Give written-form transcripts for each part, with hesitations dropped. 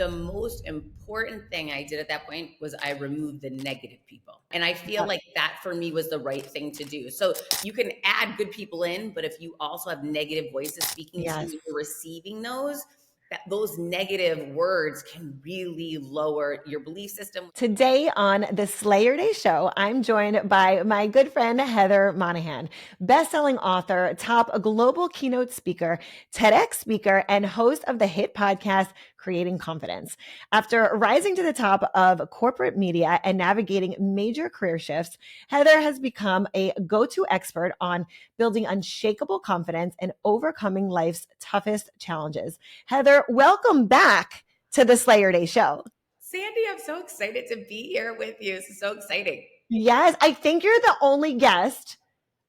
the most important thing I did at that point was I removed the negative people. And I feel like that for me was the right thing to do. So you can add good people in, but if you also have negative voices speaking to you, Yes. and you're receiving those negative words can really lower your belief system. Today on the Slayer Day Show, I'm joined by my good friend, Heather Monahan, best-selling author, top global keynote speaker, TEDx speaker, and host of the hit podcast, Creating Confidence. After rising to the top of corporate media and navigating major career shifts, Heather has become a go-to expert on building unshakable confidence and overcoming life's toughest challenges. Heather, welcome back to the Slayer Day Show. Sandy, I'm so excited to be here with you. This is so exciting. Yes, I think you're the only guest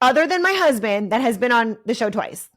other than my husband that has been on the show twice.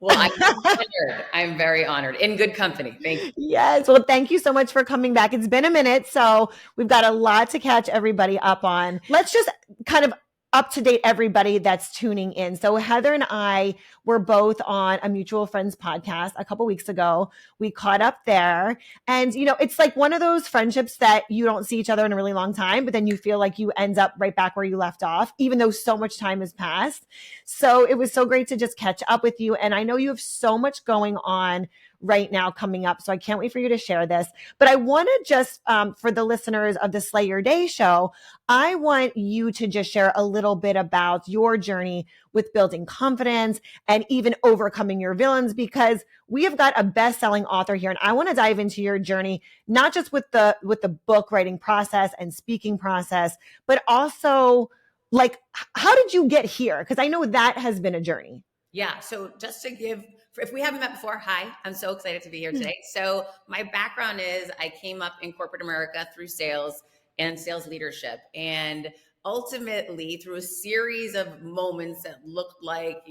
Well, I'm honored. I'm very honored. In good company. Thank you. Yes. Well, thank you so much for coming back. It's been a minute, so we've got a lot to catch everybody up on. Let's just kind of up to date everybody that's tuning in. So Heather and I were both on a mutual friends podcast a couple weeks ago. We caught up there, and it's like one of those friendships that you don't see each other in a really long time, but then you feel like you end up right back where you left off, even though so much time has passed. So it was so great to just catch up with you. And I know you have so much going on right now coming up. So I can't wait for you to share this. But I want to just, for the listeners of the Slayer Day Show, I want you to just share a little bit about your journey with building confidence and even overcoming your villains, because we have got a best-selling author here. And I want to dive into your journey, not just with the book writing process and speaking process, but also like, how did you get here? Because I know that has been a journey. Yeah. So just to give, if we haven't met before, hi, I'm so excited to be here today. So my background is I came up in corporate America through sales and sales leadership. And ultimately, through a series of moments that looked like,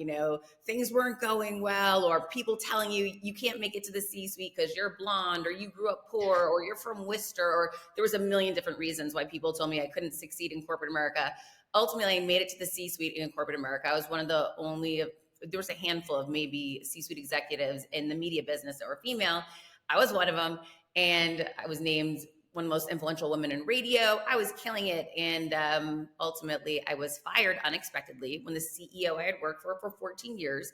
things weren't going well, or people telling you you can't make it to the C-suite because you're blonde, or you grew up poor, or you're from Worcester, or there was a million different reasons why people told me I couldn't succeed in corporate America. Ultimately, I made it to the C-suite in corporate America. I was one of the only there was a handful of maybe C-suite executives in the media business that were female. I was one of them. And I was named one of the most influential women in radio. I was killing it. And ultimately, I was fired unexpectedly when the CEO I had worked for 14 years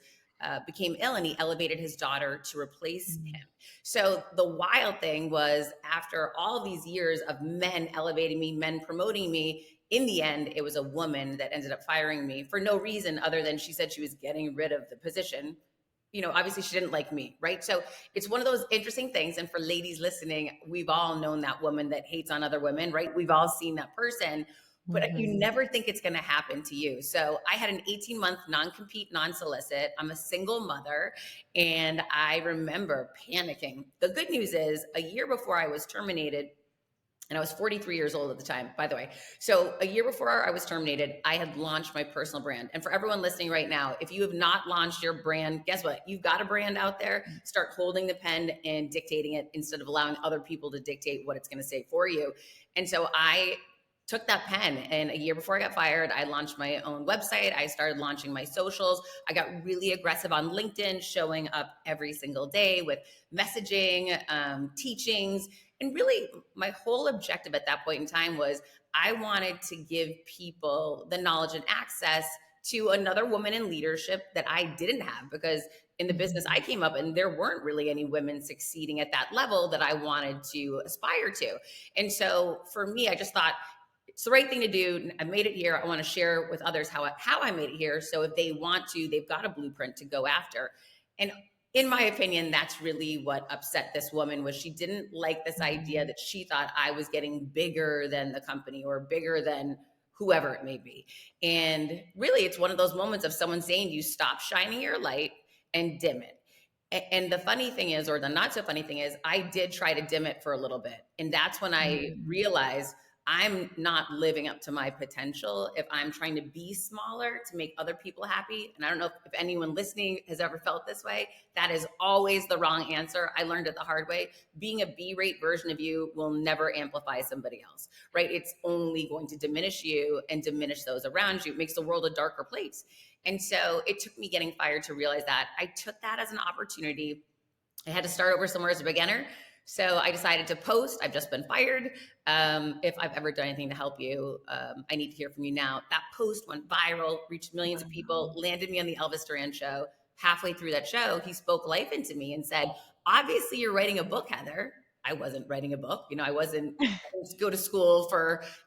became ill, and he elevated his daughter to replace him. So the wild thing was, after all these years of men elevating me, men promoting me, in the end, it was a woman that ended up firing me for no reason other than she said she was getting rid of the position. Obviously she didn't like me, right? So it's one of those interesting things. And for ladies listening, we've all known that woman that hates on other women, right? We've all seen that person, but you never think it's going to happen to you. So I had an 18-month non-compete, non-solicit. I'm a single mother, and I remember panicking. The good news is, a year before I was terminated, and I was 43 years old at the time, by the way. So a year before I was terminated, I had launched my personal brand. And for everyone listening right now, if you have not launched your brand, guess what? You've got a brand out there. Start holding the pen and dictating it instead of allowing other people to dictate what it's going to say for you. And so I took that pen, and a year before I got fired, I launched my own website. I started launching my socials. I got really aggressive on LinkedIn, showing up every single day with messaging, teachings. And really, my whole objective at that point in time was I wanted to give people the knowledge and access to another woman in leadership that I didn't have, because in the business I came up in, there weren't really any women succeeding at that level that I wanted to aspire to. And so for me, I just thought, it's the right thing to do. I made it here. I want to share with others how I made it here. So if they want to, they've got a blueprint to go after. And in my opinion, that's really what upset this woman, was she didn't like this idea that she thought I was getting bigger than the company or bigger than whoever it may be. And really, it's one of those moments of someone saying to you, stop shining your light and dim it. And the funny thing is, or the not so funny thing is, I did try to dim it for a little bit. And that's when I realized I'm not living up to my potential if I'm trying to be smaller to make other people happy. And I don't know if anyone listening has ever felt this way. That is always the wrong answer. I learned it the hard way. Being a B-rate version of you will never amplify somebody else, right? It's only going to diminish you and diminish those around you. It makes the world a darker place. And so it took me getting fired to realize that. I took that as an opportunity. I had to start over somewhere as a beginner. So I decided to post. I've just been fired. If I've ever done anything to help you, I need to hear from you now. That post went viral, reached millions of people, landed me on the Elvis Duran show. Halfway through that show, he spoke life into me and said, obviously you're writing a book, Heather. I wasn't writing a book. I didn't go to school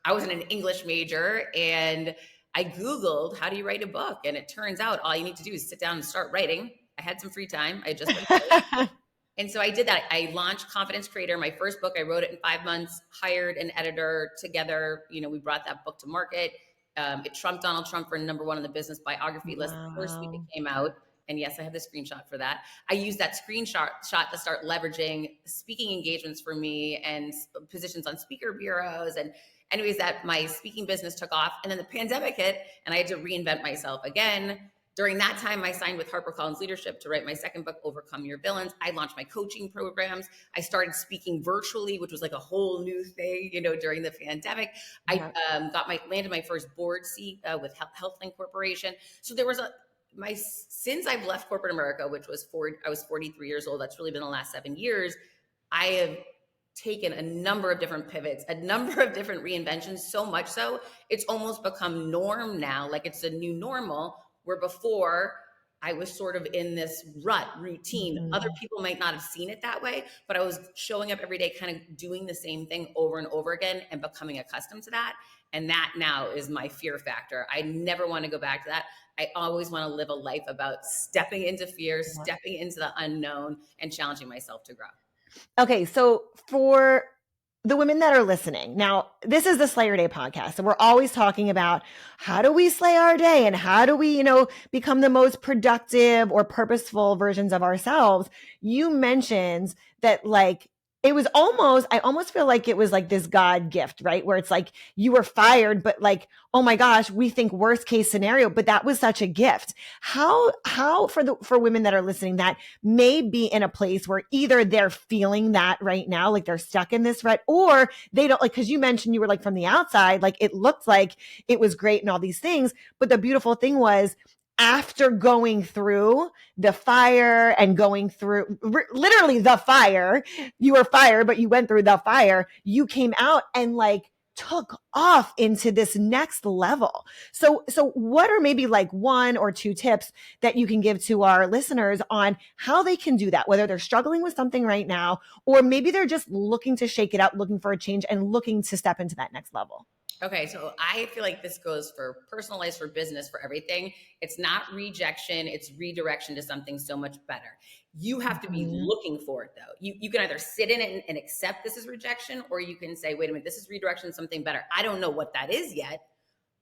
I wasn't an English major. And I Googled, how do you write a book? And it turns out all you need to do is sit down and start writing. I had some free time. I just been And so I did that. I launched Confidence Creator, my first book. I wrote it in 5 months, hired an editor together. We brought that book to market. It trumped Donald Trump for #1 on the business biography list the first week it came out. And yes, I have the screenshot for that. I used that screenshot to start leveraging speaking engagements for me and positions on speaker bureaus. And anyways, that my speaking business took off. And then the pandemic hit and I had to reinvent myself again. During that time, I signed with HarperCollins Leadership to write my second book, Overcome Your Villains. I launched my coaching programs. I started speaking virtually, which was like a whole new thing, during the pandemic. I landed my first board seat with Healthline Corporation. So there was since I've left corporate America, which was I was 43 years old. That's really been the last 7 years. I have taken a number of different pivots, a number of different reinventions, so much so it's almost become norm now. Like it's a new normal. Where before I was sort of in this routine. Mm-hmm. Other people might not have seen it that way, but I was showing up every day, kind of doing the same thing over and over again and becoming accustomed to that. And that now is my fear factor. I never want to go back to that. I always want to live a life about stepping into fear, stepping into the unknown, and challenging myself to grow. Okay, so for the women that are listening, now this is the Slay Your Day podcast, and we're always talking about how do we slay our day and how do we, become the most productive or purposeful versions of ourselves. You mentioned that I almost feel like it was like this God gift, right? Where it's like you were fired, but oh my gosh, we think worst case scenario, but that was such a gift. How for women that are listening that may be in a place where either they're feeling that right now, like they're stuck in this rut, or they don't cause you mentioned you were from the outside, it looked like it was great and all these things. But the beautiful thing was, after going through the fire and going through literally the fire, you were fired, but you went through the fire, you came out and took off into this next level. So what are maybe 1 or 2 tips that you can give to our listeners on how they can do that, whether they're struggling with something right now, or maybe they're just looking to shake it up, looking for a change and looking to step into that next level? Okay, so I feel like this goes for personal life, for business, for everything. It's not rejection, it's redirection to something so much better. You have to be looking for it though. You can either sit in it and accept this is rejection, or you can say, wait a minute, this is redirection to something better. I don't know what that is yet,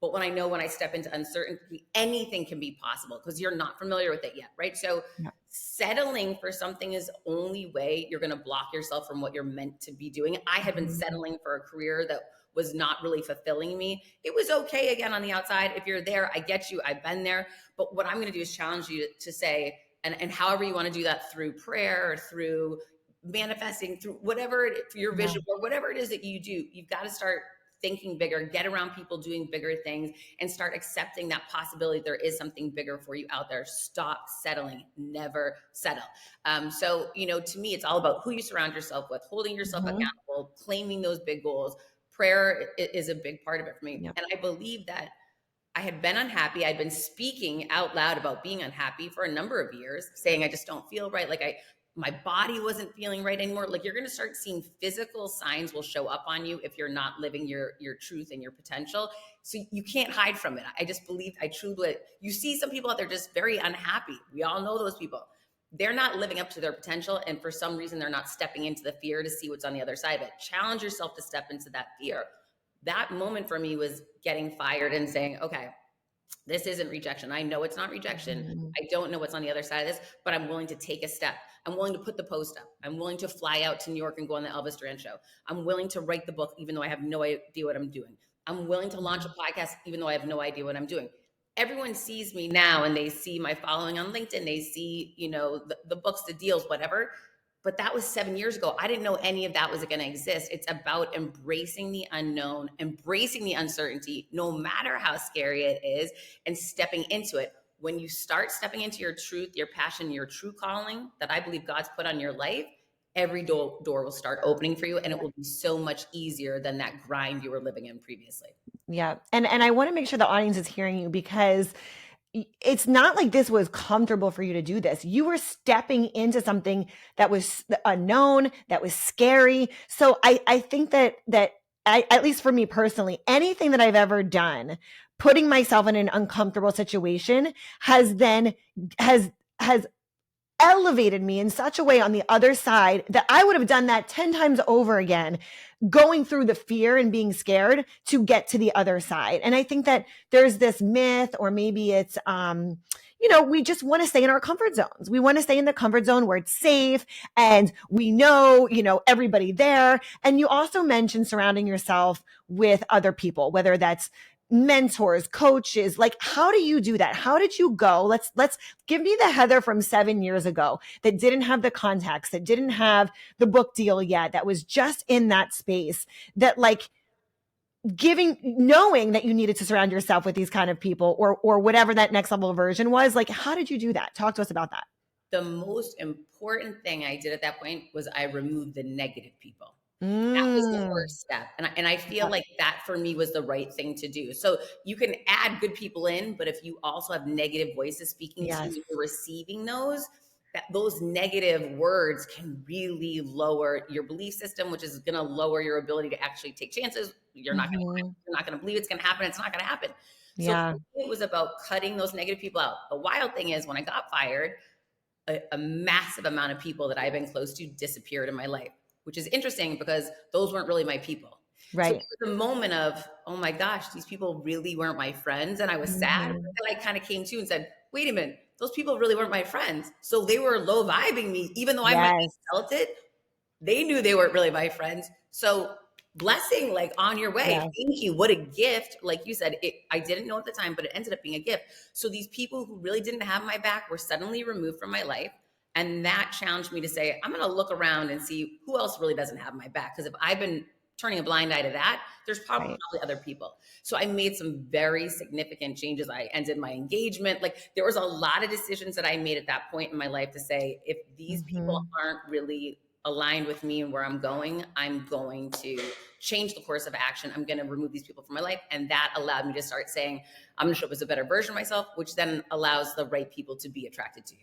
but when I step into uncertainty, anything can be possible because you're not familiar with it yet, right? So settling for something is the only way you're gonna block yourself from what you're meant to be doing. I had been settling for a career that was not really fulfilling me. It was okay again on the outside. If you're there, I get you, I've been there. But what I'm gonna do is challenge you to say, and however you wanna do that, through prayer or through manifesting, through whatever your vision or whatever it is that you do, you've got to start thinking bigger, get around people doing bigger things, and start accepting that possibility there is something bigger for you out there. Stop settling, never settle. So, to me, it's all about who you surround yourself with, holding yourself accountable, claiming those big goals. Prayer is a big part of it for me. And I believe that I had been unhappy. I'd been speaking out loud about being unhappy for a number of years, saying I just don't feel right. My body wasn't feeling right anymore. You're going to start seeing physical signs will show up on you if you're not living your truth and your potential. So you can't hide from it. I just believe, I truly believe, you see some people out there just very unhappy. We all know those people. They're not living up to their potential. And for some reason, they're not stepping into the fear to see what's on the other side of it. Challenge yourself to step into that fear. That moment for me was getting fired and saying, okay, this isn't rejection. I know it's not rejection. I don't know what's on the other side of this, but I'm willing to take a step. I'm willing to put the post up. I'm willing to fly out to New York and go on the Elvis Duran show. I'm willing to write the book, even though I have no idea what I'm doing. I'm willing to launch a podcast, even though I have no idea what I'm doing. Everyone sees me now and they see my following on LinkedIn. They see, the books, the deals, whatever. But that was 7 years ago. I didn't know any of that was going to exist. It's about embracing the unknown, embracing the uncertainty, no matter how scary it is, and stepping into it. When you start stepping into your truth, your passion, your true calling that I believe God's put on your life, every door will start opening for you, and it will be so much easier than that grind you were living in previously. Yeah. And I want to make sure the audience is hearing you, because it's not like this was comfortable for you to do this. You were stepping into something that was unknown, that was scary. So I think that at least for me personally, anything that I've ever done, putting myself in an uncomfortable situation has then has elevated me in such a way on the other side that I would have done that 10 times over again, going through the fear and being scared to get to the other side. And I think that there's this myth, or maybe it's, we just want to stay in our comfort zones. We want to stay in the comfort zone where it's safe and we know, everybody there. And you also mentioned surrounding yourself with other people, whether that's mentors, coaches. Like, how do you do that? How did you go? Let's give me the Heather from 7 years ago that didn't have the contacts, that didn't have the book deal yet, that was just in that space, that like knowing that you needed to surround yourself with these kind of people, or whatever that next level version was. Like, how did you do that? Talk to us about that. The most important thing I did at that point was I removed the negative people. That was the first step. And I feel like that for me was the right thing to do. So you can add good people in, but if you also have negative voices speaking to you, you're receiving those negative words can really lower your belief system, which is going to lower your ability to actually take chances. You're not going to believe it's going to happen. It's not going to happen. So it was about cutting those negative people out. The wild thing is, when I got fired, a massive amount of people that I've been close to disappeared in my life, which is interesting because those weren't really my people. Right. So it was a moment of, oh my gosh, these people really weren't my friends. And I was sad. But then I kind of came to and said, wait a minute, those people really weren't my friends. So they were low vibing me, even though I might have felt it. They knew they weren't really my friends. So blessing, like, on your way. Thank you. What a gift. Like you said, I didn't know at the time, but it ended up being a gift. So these people who really didn't have my back were suddenly removed from my life. And that challenged me to say, I'm going to look around and see who else really doesn't have my back. Because if I've been turning a blind eye to that, there's probably other people. So I made some very significant changes. I ended my engagement. Like, there was a lot of decisions that I made at that point in my life to say, if these people aren't really aligned with me and where I'm going to change the course of action. I'm going to remove these people from my life. And that allowed me to start saying, I'm going to show up as a better version of myself, which then allows the right people to be attracted to you.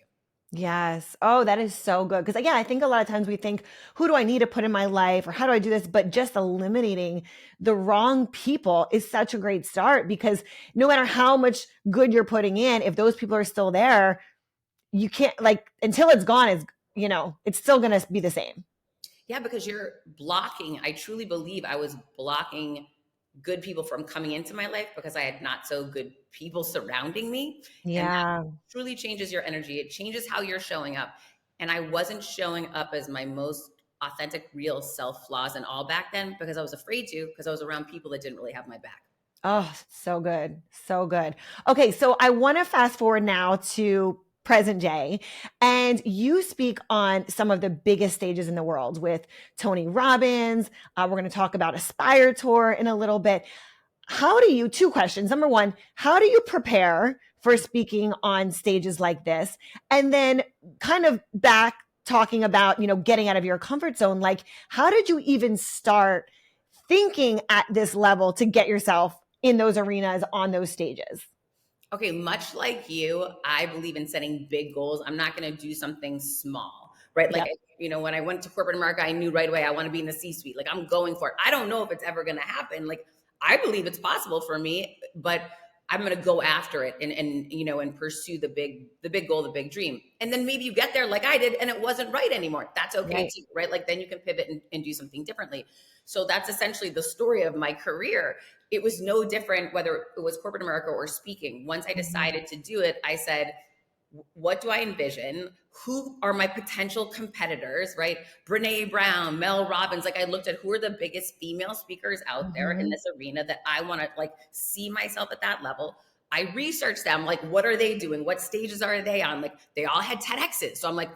Yes. Oh, that is so good. Because again, I think a lot of times we think, who do I need to put in my life, or how do I do this? But just eliminating the wrong people is such a great start, because no matter how much good you're putting in, if those people are still there, you can't, like, until it's gone, it's still going to be the same. Yeah, because you're blocking. I truly believe I was blocking good people from coming into my life because I had not so good people surrounding me. Yeah. And that truly changes your energy. It changes how you're showing up. And I wasn't showing up as my most authentic, real self, flaws and all back then, because I was afraid to, because I was around people that didn't really have my back. Oh, so good. So good. Okay. So I want to fast forward now to present day, and you speak on some of the biggest stages in the world with Tony Robbins. We're going to talk about Aspire Tour in a little bit. Two questions. Number one, how do you prepare for speaking on stages like this? And then kind of back talking about, getting out of your comfort zone. Like, how did you even start thinking at this level to get yourself in those arenas, on those stages? Okay, much like you, I believe in setting big goals. I'm not going to do something small, right? Like, when I went to corporate America, I knew right away I want to be in the C-suite. Like, I'm going for it. I don't know if it's ever going to happen. Like, I believe it's possible for me, but I'm going to go after it and pursue the big goal, the big dream. And then maybe you get there like I did and it wasn't right anymore. That's okay too, right? Like, then you can pivot and do something differently. So that's essentially the story of my career. It was no different whether it was corporate America or speaking. Once I decided to do it, I said, what do I envision? Who are my potential competitors, right? Brene Brown, Mel Robbins. Like, I looked at who are the biggest female speakers out there in this arena that I want to, like, see myself at that level. I researched them. Like, what are they doing? What stages are they on? Like, they all had TEDx's. So I'm like,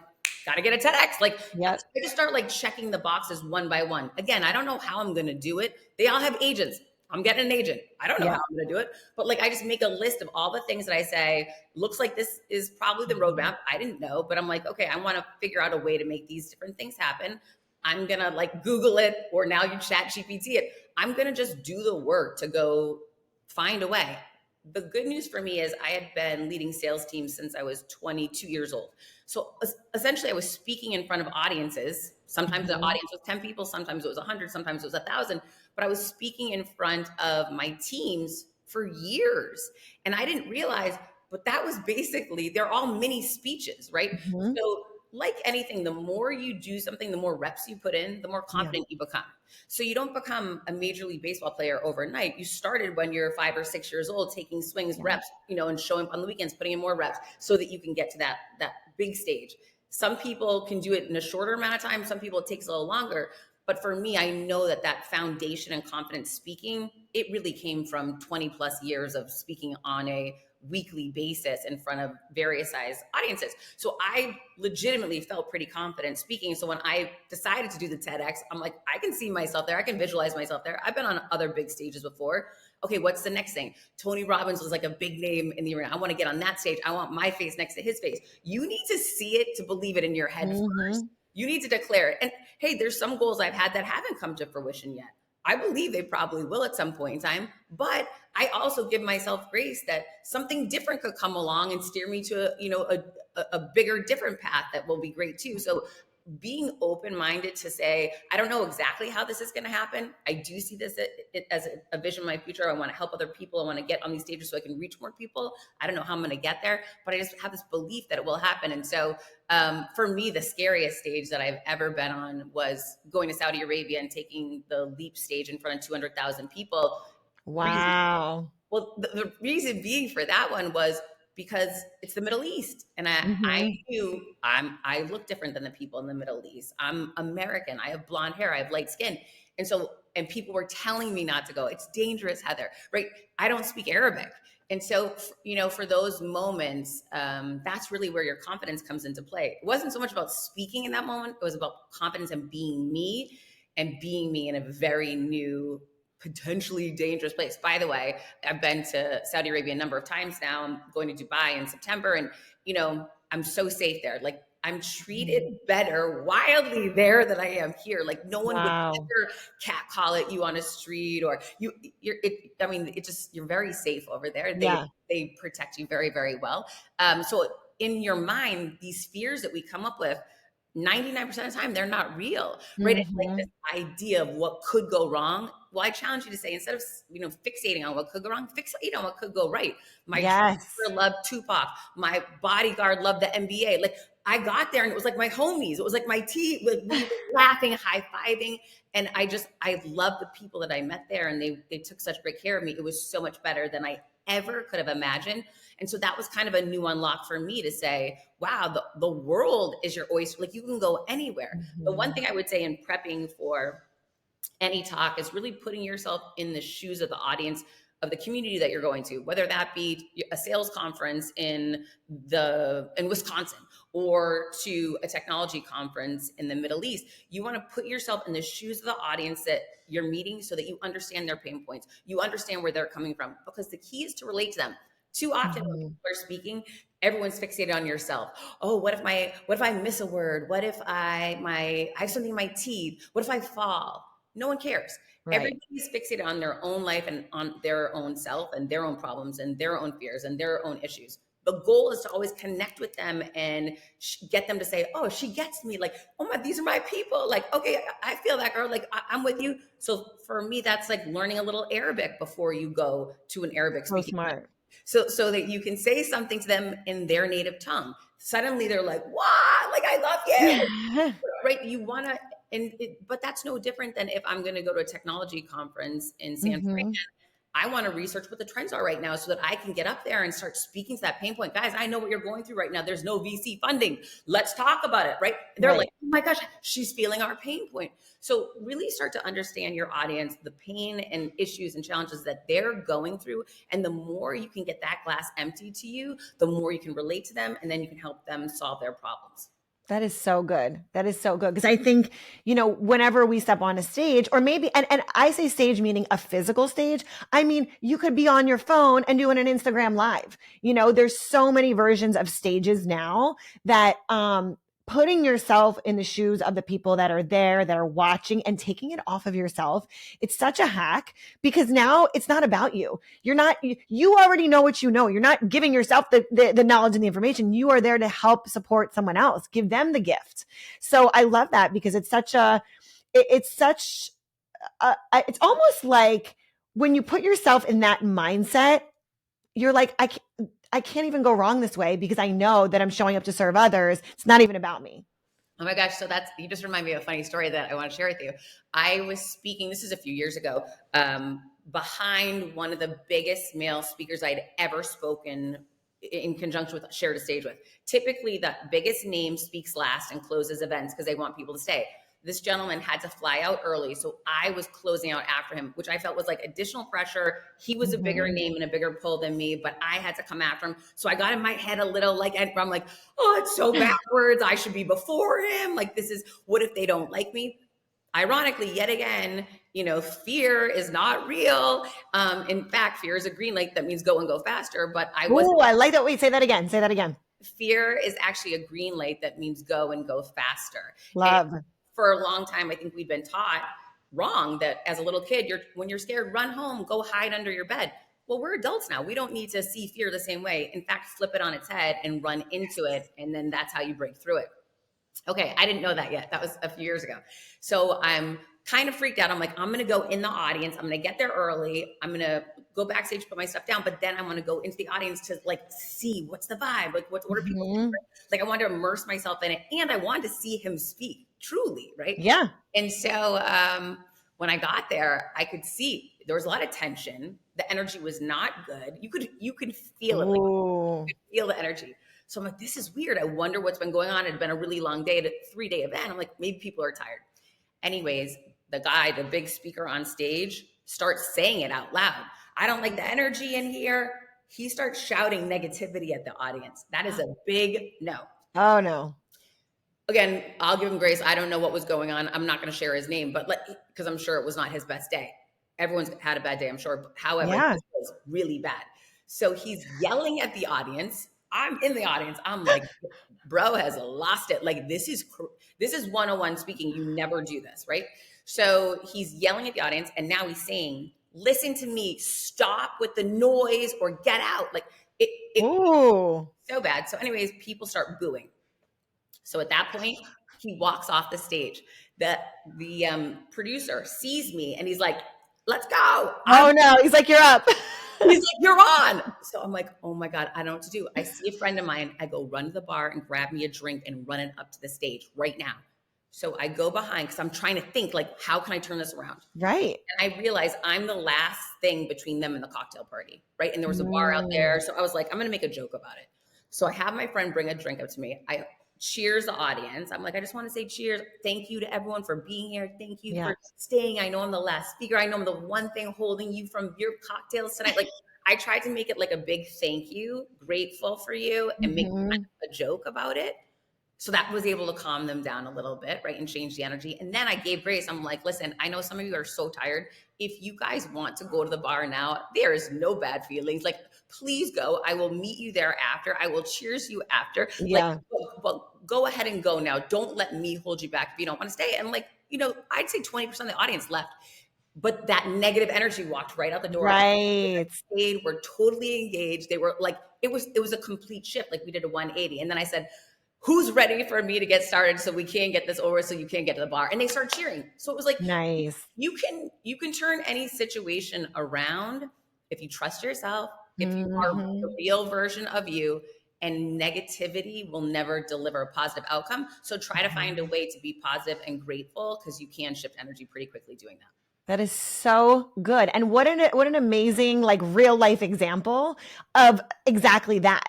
got to get a TEDx. Like, I just start, like, checking the boxes one by one. Again, I don't know how I'm going to do it. They all have agents. I'm getting an agent. I don't know Yeah. how I'm going to do it, but like I just make a list of all the things that I say, looks like this is probably the roadmap. I didn't know, but I'm like, okay, I want to figure out a way to make these different things happen. I'm going to like Google it, or now you chat GPT it. I'm going to just do the work to go find a way. The good news for me is I had been leading sales teams since I was 22 years old. So essentially I was speaking in front of audiences. Sometimes the audience was 10 people, sometimes it was 100, sometimes it was 1,000, but I was speaking in front of my teams for years. And I didn't realize, but that was basically, they're all mini speeches, right? Mhm. So like anything, the more you do something, the more reps you put in, the more Yeah. confident you become. So you don't become a major league baseball player overnight. You started when you're 5 or 6 years old, taking swings, reps, and showing up on the weekends, putting in more reps so that you can get to that big stage. Some people can do it in a shorter amount of time. Some people it takes a little longer. But for me, I know that foundation and confidence speaking, it really came from 20 plus years of speaking on a weekly basis in front of various size audiences. So I legitimately felt pretty confident speaking. So when I decided to do the TEDx, I'm like, I can see myself there. I can visualize myself there. I've been on other big stages before. Okay, what's the next thing? Tony Robbins was like a big name in the arena. I want to get on that stage. I want my face next to his face. You need to see it to believe it in your head first. You need to declare it. And hey, there's some goals I've had that haven't come to fruition yet. I believe they probably will at some point in time, but I also give myself grace that something different could come along and steer me to a bigger, different path that will be great too. So being open-minded to say, I don't know exactly how this is going to happen. I do see this as a vision of my future. I want to help other people. I want to get on these stages so I can reach more people. I don't know how I'm going to get there, but I just have this belief that it will happen. And so for me, the scariest stage that I've ever been on was going to Saudi Arabia and taking the leap stage in front of 200,000 people. Wow. Well, the reason being for that one was because it's the Middle East, and I knew I look different than the people in the Middle East. I'm American. I have blonde hair. I have light skin, and people were telling me not to go. It's dangerous, Heather. Right? I don't speak Arabic, and so for those moments, that's really where your confidence comes into play. It wasn't so much about speaking in that moment; it was about confidence and being me, in a very new, potentially dangerous place. By the way, I've been to Saudi Arabia a number of times now. I'm going to Dubai in September, and I'm so safe there. Like I'm treated better wildly there than I am here. Like no one would ever catcall at you on a street, or you're very safe over there. They protect you very, very well. So in your mind, these fears that we come up with, 99% of the time, they're not real, right? It's like this idea of what could go wrong. Well, I challenge you to say, instead of fixating on what could go wrong, fixate on what could go right. My trainer loved Tupac. My bodyguard loved the NBA. Like I got there and it was like my homies. It was like my team. Like, we were laughing, high-fiving. And I love the people that I met there, and they took such great care of me. It was so much better than I ever could have imagined. And so that was kind of a new unlock for me to say, wow, the world is your oyster. Like you can go anywhere. The one thing I would say in prepping for any talk is really putting yourself in the shoes of the audience, of the community that you're going to, whether that be a sales conference in Wisconsin or to a technology conference in the Middle East. You want to put yourself in the shoes of the audience that you're meeting so that you understand their pain points. You understand where they're coming from, because the key is to relate to them. Too often when people are speaking, everyone's fixated on yourself. Oh, what if I miss a word? What if I have something in my teeth? What if I fall? No one cares. Right. Everybody's fixated on their own life and on their own self and their own problems and their own fears and their own issues. The goal is to always connect with them and get them to say, oh, she gets me. Like, oh my, these are my people. Like, okay, I feel that, girl. Like, I'm with you. So for me, that's like learning a little Arabic before you go to an Arabic speaking. So smart. So that you can say something to them in their native tongue. Suddenly they're like, wow, like I love you. Right? You want to, but that's no different than if I'm going to go to a technology conference in San Fran. I want to research what the trends are right now so that I can get up there and start speaking to that pain point. Guys, I know what you're going through right now. There's no VC funding. Let's talk about it, right? They're like, oh my gosh, she's feeling our pain point. So really start to understand your audience, the pain and issues and challenges that they're going through. And the more you can get that glass empty to you, the more you can relate to them, and then you can help them solve their problems. That is so good. That is so good. Because I think, whenever we step on a stage, or maybe, and I say stage meaning a physical stage, I mean, you could be on your phone and doing an Instagram live. There's so many versions of stages now that, putting yourself in the shoes of the people that are there, that are watching, and taking it off of yourself, it's such a hack, because now it's not about you. You already know what you know. You're not giving yourself the knowledge and the information. You are there to help support someone else, give them the gift. So I love that, because it's it's almost like when you put yourself in that mindset, you're like, I can't even go wrong this way, because I know that I'm showing up to serve others. It's not even about me. Oh my gosh. So you just remind me of a funny story that I want to share with you. I was speaking, this is a few years ago, behind one of the biggest male speakers I'd ever spoken in conjunction with, shared a stage with. Typically the biggest name speaks last and closes events because they want people to stay. This gentleman had to fly out early, so I was closing out after him, which I felt was like additional pressure. He was a bigger name and a bigger pull than me, but I had to come after him. So I got in my head a little, like, I'm like, oh, it's so backwards. I should be before him. Like, this is, what if they don't like me? Ironically, yet again, fear is not real. In fact, fear is a green light that means go and go faster. But I like that. Wait, say that again. Say that again. Fear is actually a green light that means go and go faster. Love. And for a long time, I think we've been taught wrong that as a little kid, when you're scared, run home, go hide under your bed. Well, we're adults now. We don't need to see fear the same way. In fact, flip it on its head and run into it. And then that's how you break through it. Okay, I didn't know that yet. That was a few years ago. So I'm kind of freaked out. I'm like, I'm going to go in the audience. I'm going to get there early. I'm going to go backstage, put my stuff down, but then I want to go into the audience to see what's the vibe, what are people doing? Like, I wanted to immerse myself in it, and I wanted to see him speak truly, right? Yeah. And so when I got there, I could see there was a lot of tension. The energy was not good. You could feel it. You could feel the energy. So I'm like, this is weird. I wonder what's been going on. It had been a really long day, a 3-day event. I'm like, maybe people are tired. Anyways, the big speaker on stage, starts saying it out loud. I don't like the energy in here. He starts shouting negativity at the audience. That is a big no. Oh, no. Again, I'll give him grace. I don't know what was going on. I'm not going to share his name, but because I'm sure it was not his best day. Everyone's had a bad day, I'm sure. However, This was really bad. So he's yelling at the audience. I'm in the audience. I'm like, bro has lost it. Like, this is 101 speaking. You never do this, right? So he's yelling at the audience, and now he's saying, listen to me, stop with the noise or get out. Like, Ooh. So bad. So anyways, people start booing. So at that point, he walks off the stage. The producer sees me, and he's like, let's go. No. He's like, you're up. He's like, you're on. So I'm like, oh my God, I don't know what to do. I see a friend of mine. I go run to the bar and grab me a drink and run it up to the stage right now. So I go behind because I'm trying to think, like, how can I turn this around? Right. And I realize I'm the last thing between them and the cocktail party, right? And there was a bar out there. So I was like, I'm going to make a joke about it. So I have my friend bring a drink up to me. I cheers the audience. I'm like, I just want to say cheers. Thank you to everyone for being here. Thank you for staying. I know I'm the last speaker. I know I'm the one thing holding you from your cocktails tonight. Like, I tried to make it like a big thank you, grateful for you, and make a joke about it. So that was able to calm them down a little bit, right? And change the energy. And then I gave grace. I'm like, listen, I know some of you are so tired. If you guys want to go to the bar now, there is no bad feelings. Like, please go. I will meet you there after. I will cheers you after. Yeah. Well, go ahead and go now. Don't let me hold you back if you don't want to stay. And I'd say 20% of the audience left. But that negative energy walked right out the door. Right. Stayed, were totally engaged. They were like, it was a complete shift. Like, we did a 180. And then I said, who's ready for me to get started so we can get this over so you can get to the bar? And they start cheering. So it was like, nice. You can turn any situation around if you trust yourself, if you are the real version of you, and negativity will never deliver a positive outcome. So try to find a way to be positive and grateful, because you can shift energy pretty quickly doing that. That is so good. And what an amazing, like, real life example of exactly that,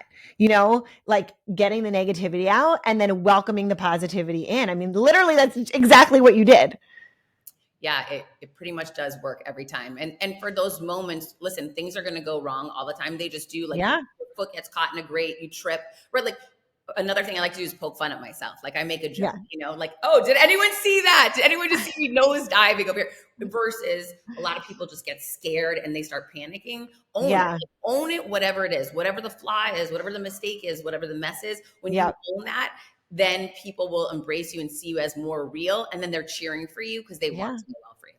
like getting the negativity out and then welcoming the positivity in. I mean, literally that's exactly what you did. Yeah, it pretty much does work every time. And for those moments, listen, things are going to go wrong all the time. They just do. Like, your foot gets caught in a grate, you trip, right? Like, another thing I like to do is poke fun at myself. Like I make a joke, Yeah. like, oh, did anyone see that? Did anyone just see me nose diving over here? Versus a lot of people just get scared and they start panicking. Own it. Yeah. Own it, whatever it is, whatever the flaw is, whatever the mistake is, whatever the mess is. When you Yep. own that, then people will embrace you and see you as more real. And then they're cheering for you because they want Yeah. to do well for you.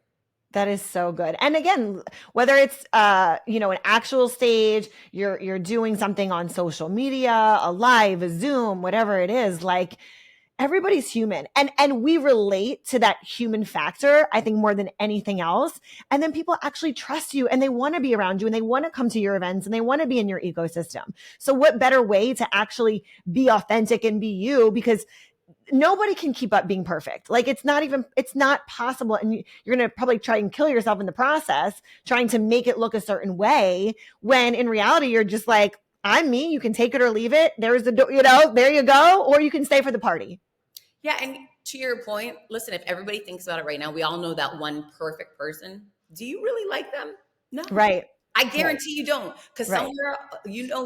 That is so good. And again, whether it's an actual stage, you're doing something on social media, a live, a Zoom, whatever it is, like everybody's human. And we relate to that human factor, I think, more than anything else. And then people actually trust you and they want to be around you and they want to come to your events and they want to be in your ecosystem. So what better way to actually be authentic and be you? Because nobody can keep up being perfect. Like it's not possible. And you're going to probably try and kill yourself in the process, trying to make it look a certain way when in reality, you're just like, I'm me. You can take it or leave it. There's the door, there you go. Or you can stay for the party. Yeah. And to your point, listen, if everybody thinks about it right now, we all know that one perfect person. Do you really like them? No. Right. I guarantee you don't. Because Right.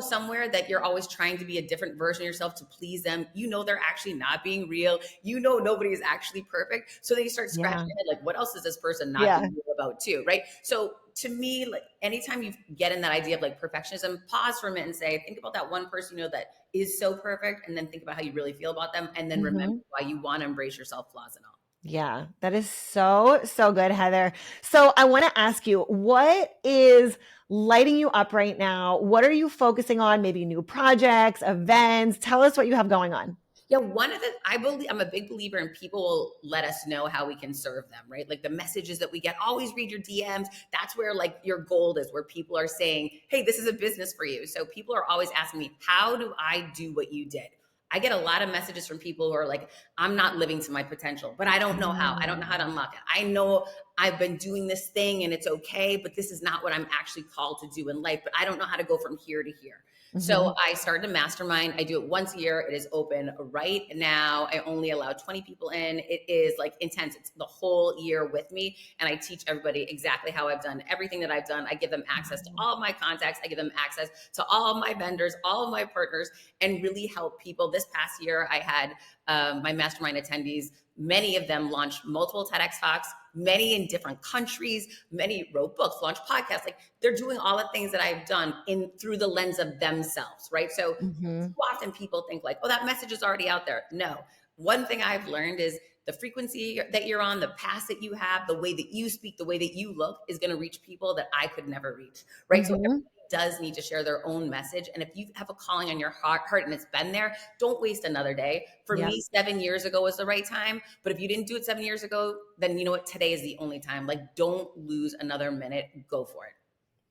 somewhere that you're always trying to be a different version of yourself to please them. They're actually not being real. Nobody is actually perfect. So then you start scratching your head, like, what else is this person not being real about too, right? So to me, like anytime you get in that idea of like perfectionism, pause for a minute and say, think about that one person that is so perfect, and then think about how you really feel about them, and then remember why you want to embrace yourself, flaws and all. Yeah, that is so, so good, Heather. So I want to ask you, what is lighting you up right now? What are you focusing on? Maybe new projects, events? Tell us what you have going on. Yeah, I'm a big believer in people will let us know how we can serve them, right? Like the messages that we get, always read your DMs. That's where like your gold is, where people are saying, hey, this is a business for you. So people are always asking me, how do I do what you did? I get a lot of messages from people who are like, I'm not living to my potential, but I don't know how. I don't know how to unlock it. I know I've been doing this thing and it's okay, but this is not what I'm actually called to do in life. But I don't know how to go from here to here. So I started a mastermind. I do it once a year. It is open right now. I only allow 20 people in. It is like intense. It's the whole year with me. And I teach everybody exactly how I've done everything that I've done. I give them access to all of my contacts. I give them access to all of my vendors, all of my partners, and really help people. This past year, I had my mastermind attendees. Many of them launched multiple TEDx talks, many in different countries, many wrote books, launched podcasts. Like they're doing all the things that I've done through the lens of themselves, right? So too often people think like, oh, that message is already out there. No. One thing I've learned is the frequency that you're on, the past that you have, the way that you speak, the way that you look is going to reach people that I could never reach, right? So everybody does need to share their own message. And if you have a calling on your heart and it's been there, don't waste another day. For me, 7 years ago was the right time. But if you didn't do it 7 years ago, then you know what? Today is the only time. Like, don't lose another minute. Go for it.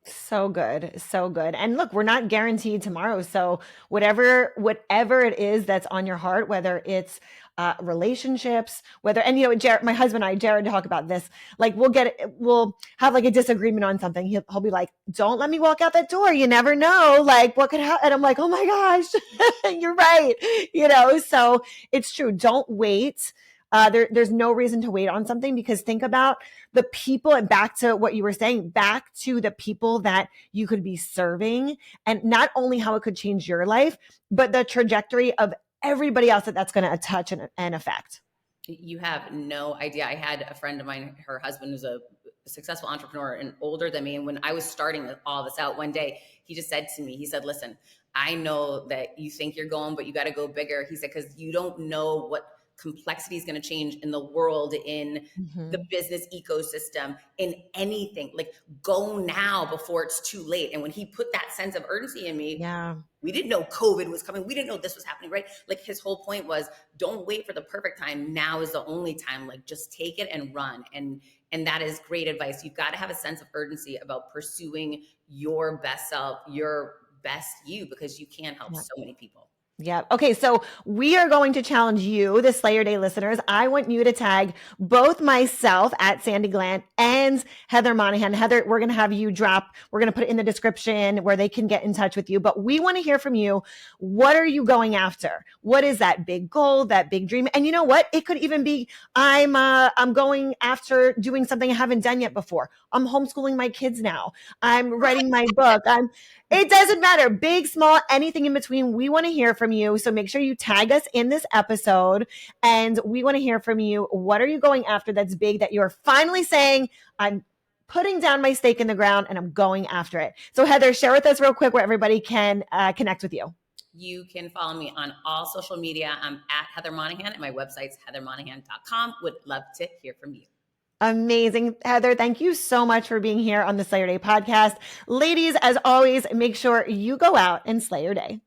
So good. So good. And look, we're not guaranteed tomorrow. So whatever it is that's on your heart, whether it's relationships, and Jared, my husband and I, Jared, talk about this. Like we'll have like a disagreement on something. He'll be like, don't let me walk out that door. You never know. Like what could happen? And I'm like, oh my gosh, you're right. So it's true. Don't wait. There's no reason to wait on something, because think about the people, and back to what you were saying, back to the people that you could be serving, and not only how it could change your life, but the trajectory of everybody else that's going to touch and affect. You have no idea. I had a friend of mine, her husband was a successful entrepreneur and older than me. And when I was starting all this out one day, he just said to me, he said, listen, I know that you think you're going, but you got to go bigger. He said, because you don't know what complexity is going to change in the world, in the business ecosystem, in anything. Like, go now before it's too late. And when he put that sense of urgency in me, we didn't know COVID was coming. We didn't know this was happening, right? Like, his whole point was, don't wait for the perfect time. Now is the only time. Like, just take it and run. And that is great advice. You've got to have a sense of urgency about pursuing your best self, your best you, because you can help so many people. Yeah. Okay. So we are going to challenge you, the Slayer Day listeners. I want you to tag both myself at Sandy Glant and and Heather Monahan. Heather, we're going to have you we're going to put it in the description where they can get in touch with you. But we want to hear from you. What are you going after? What is that big goal, that big dream? And you know what? It could even be, I'm going after doing something I haven't done yet before. I'm homeschooling my kids now. I'm writing my book. It doesn't matter. Big, small, anything in between. We want to hear from you. So make sure you tag us in this episode, and we want to hear from you. What are you going after that's big, that you're finally saying, I'm putting down my stake in the ground and I'm going after it? So Heather, share with us real quick where everybody can connect with you. You can follow me on all social media. I'm at Heather Monahan, and my website's heathermonahan.com. Would love to hear from you. Amazing. Heather, thank you so much for being here on the Slay Your Day podcast. Ladies, as always, make sure you go out and slay your day.